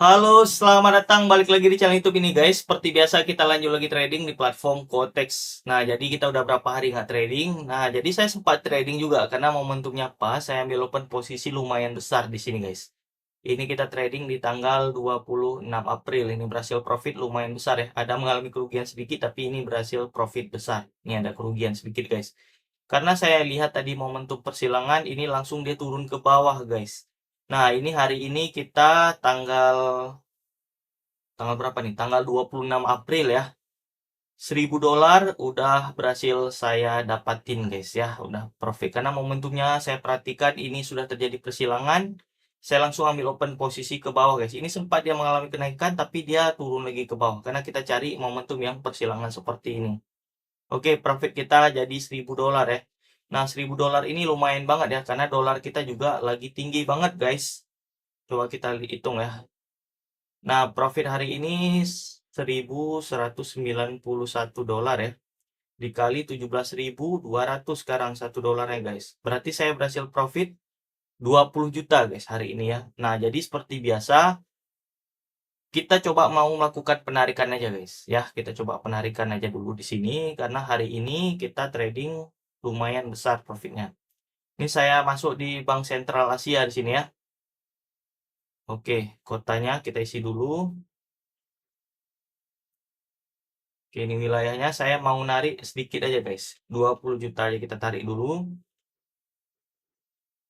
Halo, selamat datang balik lagi di channel YouTube ini guys. Seperti biasa kita lanjut lagi trading di platform Kotex. Nah, jadi kita udah berapa hari nggak trading. Nah, jadi saya sempat trading juga karena momentumnya pas. Saya ambil open posisi lumayan besar di sini guys. Ini kita trading di tanggal 26 April. Ini berhasil profit lumayan besar ya. Ada mengalami kerugian sedikit tapi ini berhasil profit besar. Ini ada kerugian sedikit guys. Karena saya lihat tadi momentum persilangan ini langsung dia turun ke bawah guys. Nah, ini hari ini kita tanggal berapa nih? Tanggal 26 April ya. $1.000 udah berhasil saya dapatin guys ya. Udah profit. Karena momentumnya saya perhatikan ini sudah terjadi persilangan. Saya langsung ambil open posisi ke bawah guys. Ini sempat dia mengalami kenaikan tapi dia turun lagi ke bawah. Karena kita cari momentum yang persilangan seperti ini. Oke, profit kita jadi $1.000 ya. Nah, $1.000 ini lumayan banget ya. Karena dolar kita juga lagi tinggi banget guys. Coba kita hitung ya. Nah, profit hari ini $1.191 ya. Dikali 17.200 sekarang $1 guys. Berarti saya berhasil profit 20 juta guys hari ini ya. Nah, jadi seperti biasa kita coba mau melakukan penarikan aja guys ya. Kita coba penarikan aja dulu di sini karena hari ini kita trading lumayan besar profitnya. Ini saya masuk di Bank Sentral Asia di sini ya. Oke, kotanya kita isi dulu. Oke, ini wilayahnya saya mau narik sedikit aja guys. 20 juta aja kita tarik dulu.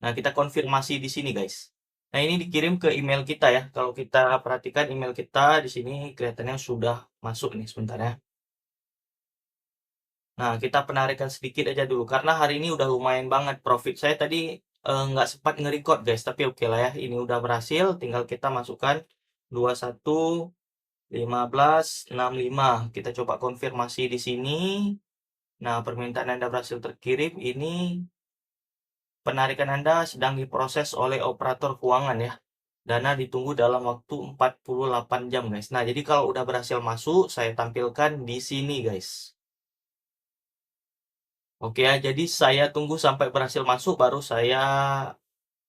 Nah, kita konfirmasi di sini guys. Nah, ini dikirim ke email kita ya. Kalau kita perhatikan email kita di sini kelihatannya sudah masuk nih sebentar ya. Nah, kita penarikan sedikit aja dulu karena hari ini udah lumayan banget profit. Saya tadi nggak sempat nge-record guys, tapi oke lah ya. Ini udah berhasil, tinggal kita masukkan 21.1565. Kita coba konfirmasi di sini. Nah, permintaan Anda berhasil terkirim. Ini penarikan Anda sedang diproses oleh operator keuangan ya. Dana ditunggu dalam waktu 48 jam guys. Nah, jadi kalau udah berhasil masuk, saya tampilkan di sini guys. Oke ya, jadi saya tunggu sampai berhasil masuk baru saya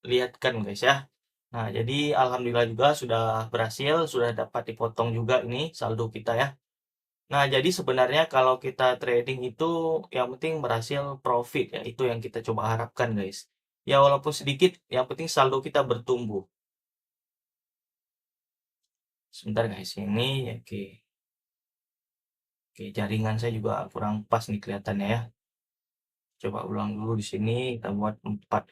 lihatkan guys ya. Nah, jadi alhamdulillah juga sudah berhasil, sudah dapat dipotong juga ini saldo kita ya. Nah, jadi sebenarnya kalau kita trading itu yang penting berhasil profit ya, itu yang kita coba harapkan guys. Ya walaupun sedikit, yang penting saldo kita bertumbuh. Sebentar guys, ini oke. Oke, jaringan saya juga kurang pas nih kelihatannya ya. Coba ulang dulu di sini, kita buat 4.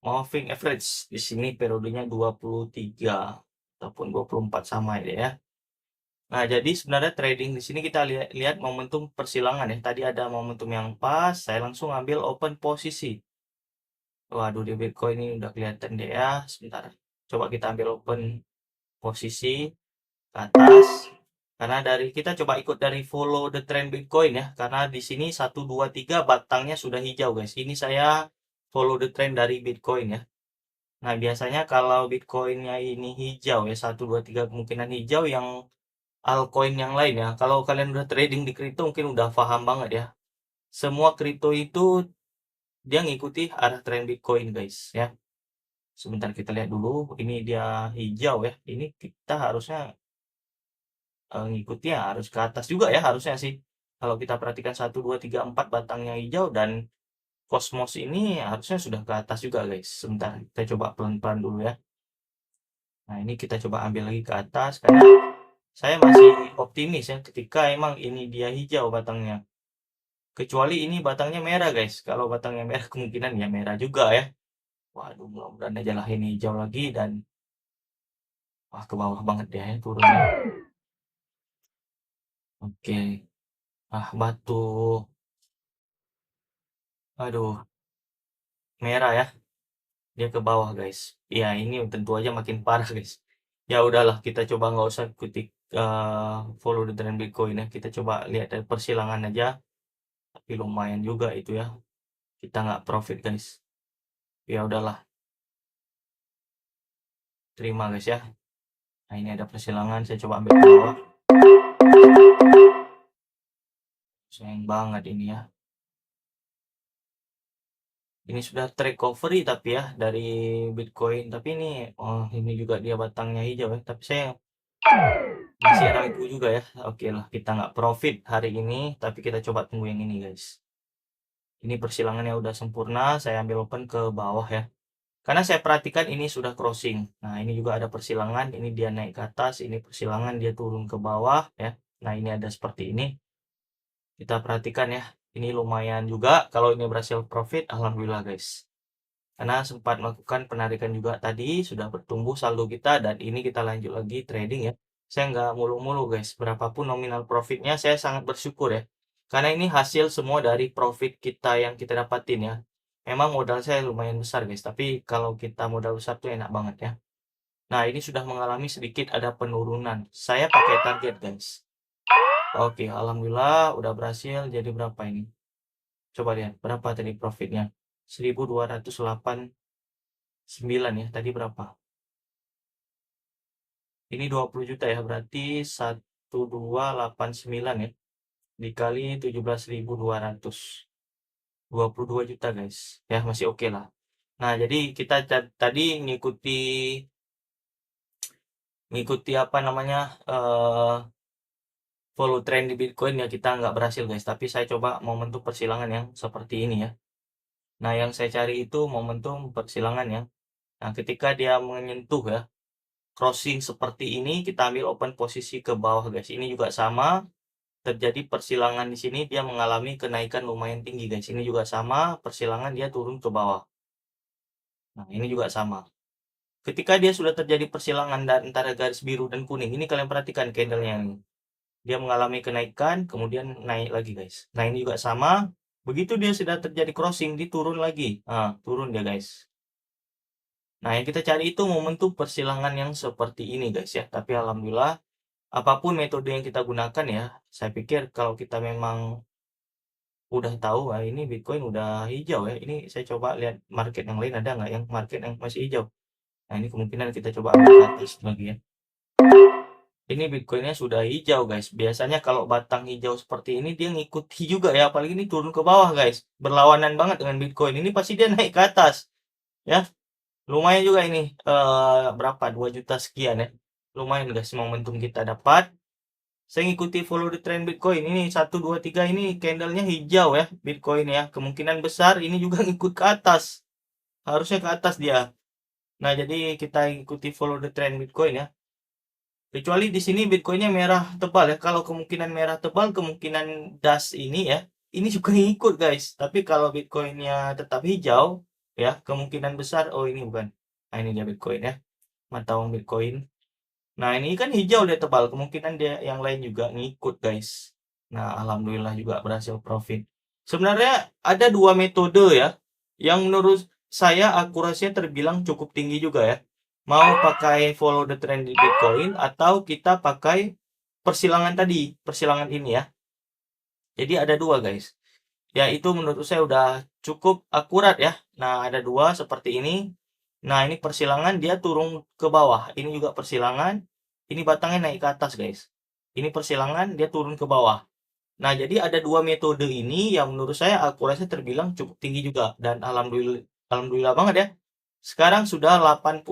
Moving average di sini periodenya 23 ataupun 24 sama ya. Nah, jadi sebenarnya trading di sini kita lihat momentum persilangan ya. Tadi ada momentum yang pas, saya langsung ambil open posisi. Waduh, di Bitcoin ini udah kelihatan deh ya. Sebentar. Coba kita ambil open posisi ke atas. Karena dari kita coba ikut dari follow the trend Bitcoin ya. Karena di sini 1 2 3 batangnya sudah hijau guys. Ini saya follow the trend dari Bitcoin ya. Nah, biasanya kalau Bitcoinnya ini hijau ya, 1 2 3 kemungkinan hijau, yang altcoin yang lain ya. Kalau kalian udah trading di kripto mungkin udah paham banget ya. Semua kripto itu dia ngikuti arah tren Bitcoin guys ya. Sebentar kita lihat dulu, ini dia hijau ya. Ini kita harusnya ngikuti ya harus ke atas juga ya harusnya sih. Kalau kita perhatikan 1 2 3 4 batangnya hijau dan Cosmos ini harusnya sudah ke atas juga guys. Sebentar, kita coba pelan-pelan dulu ya. Nah, ini kita coba ambil lagi ke atas karena saya masih optimis ya ketika emang ini dia hijau batangnya. Kecuali ini batangnya merah guys. Kalau batangnya merah kemungkinan ya merah juga ya. Waduh, mudah-mudahan aja lah ini hijau lagi dan wah ke bawah banget ya turunnya. Oke. Ah, batu. Aduh, merah ya. Dia ke bawah guys. Ya, ini tentu aja makin parah guys. Ya udahlah, kita coba nggak usah ikuti follow the trend Bitcoin ya. Kita coba lihat dari persilangan aja. Tapi lumayan juga itu ya. Kita nggak profit guys. Ya udahlah, terima guys ya. Nah, ini ada persilangan, saya coba ambil ke bawah. Sayang banget ini ya. Ini sudah recovery tapi ya dari Bitcoin. Tapi ini, oh ini juga dia batangnya hijau ya. Tapi saya masih ragu juga ya. Oke lah, kita nggak profit hari ini, tapi kita coba tunggu yang ini guys. Ini persilangannya udah sempurna, saya ambil open ke bawah ya. Karena saya perhatikan ini sudah crossing. Nah, ini juga ada persilangan, ini dia naik ke atas, ini persilangan dia turun ke bawah ya. Nah, ini ada seperti ini. Kita perhatikan ya. Ini lumayan juga kalau ini berhasil profit, alhamdulillah guys. Karena sempat melakukan penarikan juga tadi, sudah bertumbuh saldo kita dan ini kita lanjut lagi trading ya. Saya nggak mulu-mulu guys, berapapun nominal profitnya saya sangat bersyukur ya. Karena ini hasil semua dari profit kita yang kita dapatin ya. Memang modal saya lumayan besar guys, tapi kalau kita modal besar tuh enak banget ya. Nah, ini sudah mengalami sedikit ada penurunan. Saya pakai target guys. Oke, alhamdulillah udah berhasil. Jadi berapa ini? Coba lihat, berapa tadi profitnya? 1289 ya. Tadi berapa? Ini 20 juta ya, berarti 1289 ya. Dikali 17.200. 22 juta guys. Ya, masih oke lah. Nah, jadi kita tadi ngikuti apa namanya, follow trend di Bitcoin ya, kita nggak berhasil guys. Tapi saya coba momentum persilangan yang seperti ini ya. Nah, yang saya cari itu momentum persilangan ya. Nah, ketika dia menyentuh ya, crossing seperti ini, kita ambil open posisi ke bawah guys. Ini juga sama, terjadi persilangan di sini, dia mengalami kenaikan lumayan tinggi guys. Ini juga sama, persilangan dia turun ke bawah. Nah, ini juga sama. Ketika dia sudah terjadi persilangan dan antara garis biru dan kuning, ini kalian perhatikan candlenya ini. Dia mengalami kenaikan, kemudian naik lagi guys. Nah, ini juga sama. Begitu dia sudah terjadi crossing, dia turun lagi. Nah, turun dia guys. Nah, yang kita cari itu momentum persilangan yang seperti ini guys ya. Tapi alhamdulillah, apapun metode yang kita gunakan ya, saya pikir kalau kita memang udah tahu, ini Bitcoin udah hijau ya. Ini saya coba lihat market yang lain ada nggak yang market yang masih hijau. Nah, ini kemungkinan kita coba ambil ke atas lagi ya. Ini Bitcoinnya sudah hijau guys. Biasanya kalau batang hijau seperti ini dia ngikuti juga ya. Apalagi ini turun ke bawah guys. Berlawanan banget dengan Bitcoin. Ini pasti dia naik ke atas ya. Lumayan juga ini, berapa? 2 juta sekian ya. Lumayan guys momentum kita dapat. Saya ngikuti follow the trend Bitcoin. Ini 1, 2, 3 ini candlenya hijau ya Bitcoin ya. Kemungkinan besar ini juga ngikut ke atas. Harusnya ke atas dia. Nah, jadi kita ikuti follow the trend Bitcoin ya. Kecuali di sini Bitcoinnya merah tebal ya. Kalau kemungkinan merah tebal, kemungkinan das ini ya. Ini juga ngikut guys. Tapi kalau Bitcoinnya tetap hijau ya, kemungkinan besar, oh ini bukan. Nah, ini dia Bitcoin ya. Mata uang Bitcoin. Nah, ini kan hijau dia tebal, kemungkinan dia yang lain juga ngikut, guys. Nah, alhamdulillah juga berhasil profit. Sebenarnya ada dua metode ya, yang menurut saya akurasinya terbilang cukup tinggi juga ya. Mau pakai follow the trend di Bitcoin atau kita pakai persilangan tadi, persilangan ini ya. Jadi ada dua, guys. Ya, itu menurut saya udah cukup akurat ya. Nah, ada dua seperti ini. Nah, ini persilangan dia turun ke bawah. Ini juga persilangan. Ini batangnya naik ke atas, guys. Ini persilangan dia turun ke bawah. Nah, jadi ada dua metode ini yang menurut saya akurasinya terbilang cukup tinggi juga. Dan alhamdulillah, alhamdulillah banget ya. Sekarang sudah 84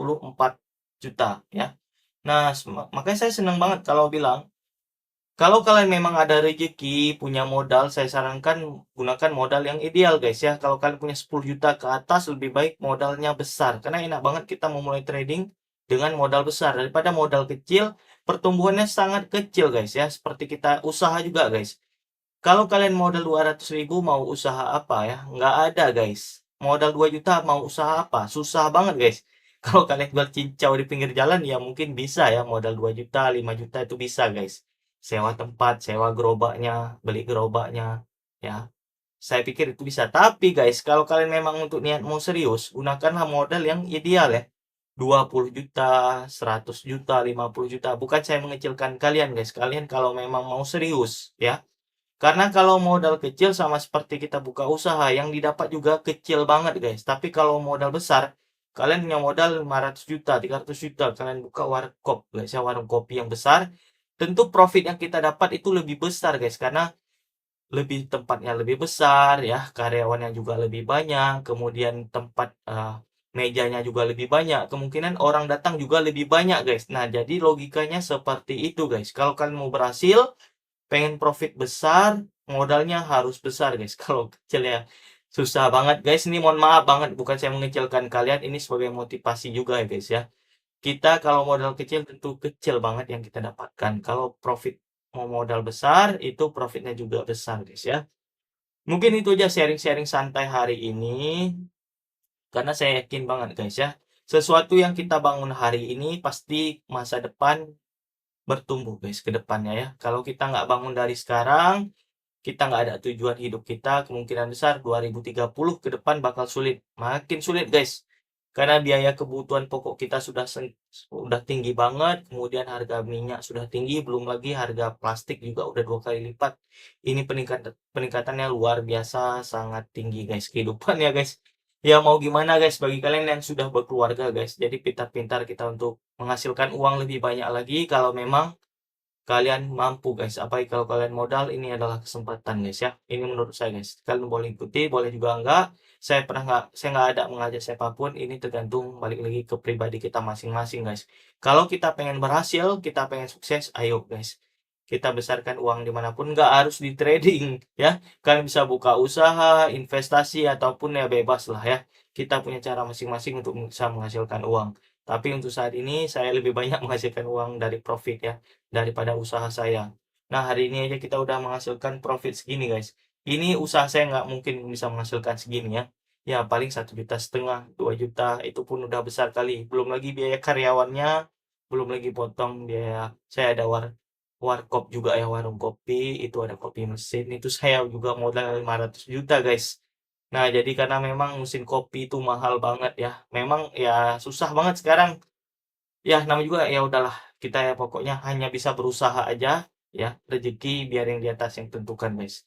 juta ya. Nah, makanya saya senang banget kalau bilang kalau kalian memang ada rezeki, punya modal, saya sarankan gunakan modal yang ideal guys ya. Kalau kalian punya 10 juta ke atas, lebih baik modalnya besar. Karena enak banget kita memulai trading dengan modal besar. Daripada modal kecil, pertumbuhannya sangat kecil guys ya. Seperti kita usaha juga guys. Kalau kalian modal 200.000 mau usaha apa ya? Nggak ada guys. Modal 2 juta mau usaha apa? Susah banget guys. Kalau kalian jual cincau di pinggir jalan ya mungkin bisa ya. Modal 2 juta, 5 juta itu bisa guys. Sewa tempat, sewa gerobaknya, beli gerobaknya ya. Saya pikir itu bisa. Tapi guys, kalau kalian memang untuk niat mau serius, gunakanlah modal yang ideal ya. 20 juta, 100 juta, 50 juta. Bukan saya mengecilkan kalian guys. Kalian kalau memang mau serius ya. Karena kalau modal kecil sama seperti kita buka usaha, yang didapat juga kecil banget guys. Tapi kalau modal besar, kalian punya modal 500 juta, 300 juta, kalian buka warkop guys ya, warung kopi yang besar, tentu profit yang kita dapat itu lebih besar guys. Karena tempatnya lebih besar ya, karyawannya juga lebih banyak, kemudian tempat, mejanya juga lebih banyak, kemungkinan orang datang juga lebih banyak, guys. Nah, jadi logikanya seperti itu, guys. Kalau kalian mau berhasil, pengen profit besar, modalnya harus besar, guys. Kalau kecil ya susah banget, guys. Ini mohon maaf banget, bukan saya mengecilkan kalian, ini sebagai motivasi juga ya, guys, ya. Kita kalau modal kecil tentu kecil banget yang kita dapatkan. Kalau profit mau modal besar, itu profitnya juga besar, guys, ya. Mungkin itu aja sharing-sharing santai hari ini, karena saya yakin banget, guys, ya. Sesuatu yang kita bangun hari ini pasti masa depan bertumbuh, guys, ke depannya ya. Kalau kita nggak bangun dari sekarang, kita nggak ada tujuan hidup kita, kemungkinan besar 2030 ke depan bakal sulit. Makin sulit, guys. Karena biaya kebutuhan pokok kita sudah tinggi banget, kemudian harga minyak sudah tinggi, belum lagi harga plastik juga udah 2 kali lipat. Ini peningkatannya luar biasa, sangat tinggi, guys. Kehidupan ya, guys. Ya mau gimana, guys, bagi kalian yang sudah berkeluarga, guys. Jadi pintar-pintar kita untuk menghasilkan uang lebih banyak lagi kalau memang kalian mampu, guys. Apalagi kalau kalian modal, ini adalah kesempatan, guys, ya. Ini menurut saya, guys. Kalian boleh ikuti, boleh juga enggak. Saya nggak ada mengajak siapapun. Ini tergantung balik lagi ke pribadi kita masing-masing, guys. Kalau kita pengen berhasil, kita pengen sukses, ayo, guys. Kita besarkan uang dimanapun, nggak harus di trading, ya. Kalian bisa buka usaha, investasi, ataupun ya bebas lah, ya. Kita punya cara masing-masing untuk bisa menghasilkan uang. Tapi untuk saat ini, saya lebih banyak menghasilkan uang dari profit, ya, daripada usaha saya. Nah, hari ini aja kita udah menghasilkan profit segini, guys. Ini usaha saya nggak mungkin bisa menghasilkan segini, ya. Ya, paling 1,5 juta, 2 juta, itu pun udah besar kali. Belum lagi biaya karyawannya, belum lagi potong biaya saya ada warkop juga ya, warung kopi, itu ada kopi mesin, itu saya juga modal 500 juta, guys. Nah, jadi karena memang mesin kopi itu mahal banget ya. Memang ya susah banget sekarang. Ya, namanya juga ya udahlah, kita ya pokoknya hanya bisa berusaha aja ya, rezeki biar yang di atas yang tentukan, guys.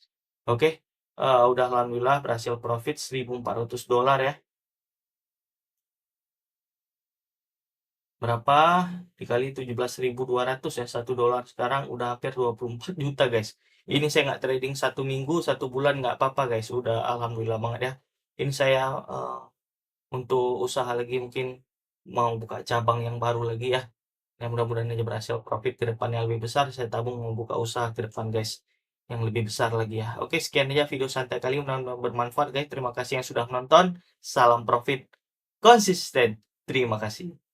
Oke, udah alhamdulillah berhasil profit $1.400 ya. Berapa dikali 17.200 ya, $1 sekarang udah hampir 24 juta, guys. Ini saya nggak trading 1 minggu, 1 bulan nggak apa-apa, guys. Udah alhamdulillah banget ya. Ini saya untuk usaha lagi, mungkin mau buka cabang yang baru lagi ya. Ya mudah-mudahan aja berhasil profit ke depannya lebih besar. Saya tabung mau buka usaha ke depan, guys, yang lebih besar lagi ya. Oke, sekian aja video santai kali ini, mudah-mudahan bermanfaat, guys. Terima kasih yang sudah menonton. Salam profit konsisten. Terima kasih.